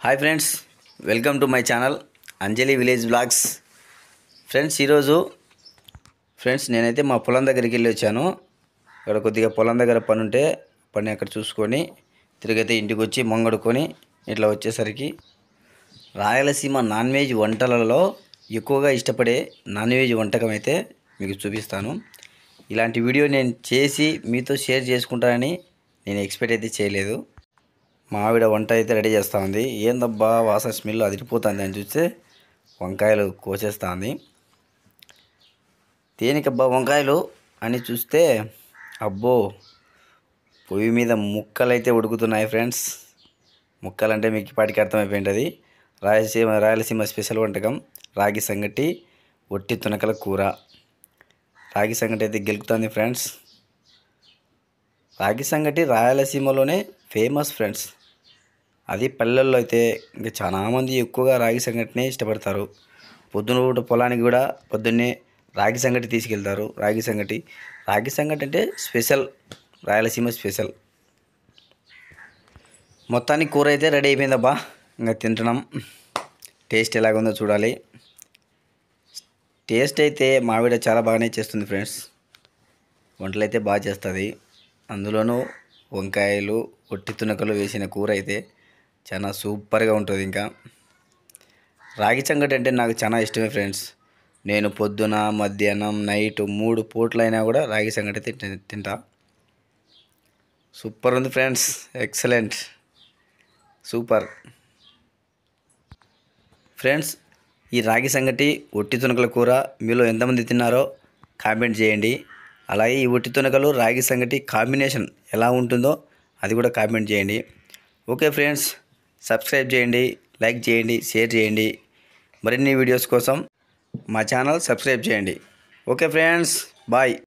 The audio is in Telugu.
Hi friends, welcome to my channel Anjali village blogs. Friends నేనైతే మా పొలం దగ్గరికి వెళ్ళి వచ్చాను. ఇక్కడ కొద్దిగా పొలం దగ్గర పని ఉంటే పని అక్కడ చూసుకొని తిరిగైతే ఇంటికి వచ్చి మంగడుకొని ఇట్లా వచ్చేసరికి రాయలసీమ నాన్ వెజ్ వంటలలో ఎక్కువగా ఇష్టపడే నాన్ వెజ్ వంటకం అయితే మీకు చూపిస్తాను. ఇలాంటి వీడియో నేను చేసి మీతో షేర్ చేసుకుంటానని నేను ఎక్స్పెక్ట్ అయితే చేయలేదు. మా ఆవిడ వంట అయితే రెడీ చేస్తూ ఉంది. ఏందబ్బా వాసన స్మెల్ అదిరిపోతుంది అని చూస్తే వంకాయలు కోసేస్తూ ఉంది. దేనికబ్బా వంకాయలు అని చూస్తే అబ్బో పొయ్యి మీద ముక్కలైతే ఉడుకుతున్నాయి ఫ్రెండ్స్. ముక్కలంటే మీకు ఇప్పటికీ అర్థమైపోయింది. రాయలసీమ స్పెషల్ వంటకం రాగి సంగటి, ఒట్టి తునకల కూర. రాగి సంగటి అయితే గెలుకుతుంది ఫ్రెండ్స్. రాగి సంగటి రాయలసీమలోనే ఫేమస్ ఫ్రెండ్స్. అది పల్లెల్లో అయితే ఇంకా చాలామంది ఎక్కువగా రాగి సంగటినే ఇష్టపడతారు. పొద్దున పొలానికి కూడా పొద్దున్నే రాగి సంగటి తీసుకెళ్తారు. రాగి సంగటి అంటే స్పెషల్, రాయలసీమ స్పెషల్. మొత్తానికి కూర అయితే రెడీ అయిపోయిందబ్బా. ఇంకా తింటున్నాం. టేస్ట్ ఎలాగుందో చూడాలి. టేస్ట్ అయితే మావిడ చాలా బాగానే చేస్తుంది ఫ్రెండ్స్. వంటలు అయితే బాగా చేస్తుంది. అందులోనూ వంకాయలు, ఒట్టి తునకలు వేసిన కూర అయితే చాలా సూపర్గా ఉంటుంది. ఇంకా రాగి సంగటి అంటే నాకు చాలా ఇష్టమే ఫ్రెండ్స్. నేను పొద్దున, మధ్యాహ్నం, నైట్ 3 పూట్లైనా కూడా రాగి సంగటి అయితే తింటా. సూపర్ ఉంది ఫ్రెండ్స్, ఎక్సలెంట్, సూపర్. ఫ్రెండ్స్ ఈ రాగి సంగటి, ఒట్టి తునకల కూర మీలో ఎంతమంది తిన్నారో కామెంట్ చేయండి. అలాగే ఈ ఒట్టి తునకలు రాగి సంగటి కాంబినేషన్ ఎలా ఉంటుందో అది కూడా కామెంట్ చేయండి. ఓకే ఫ్రెండ్స్, సబ్స్క్రైబ్ చేయండి, లైక్ చేయండి, షేర్ చేయండి. మరిన్ని వీడియోస్ కోసం మా ఛానల్ సబ్స్క్రైబ్ చేయండి. Okay friends, bye.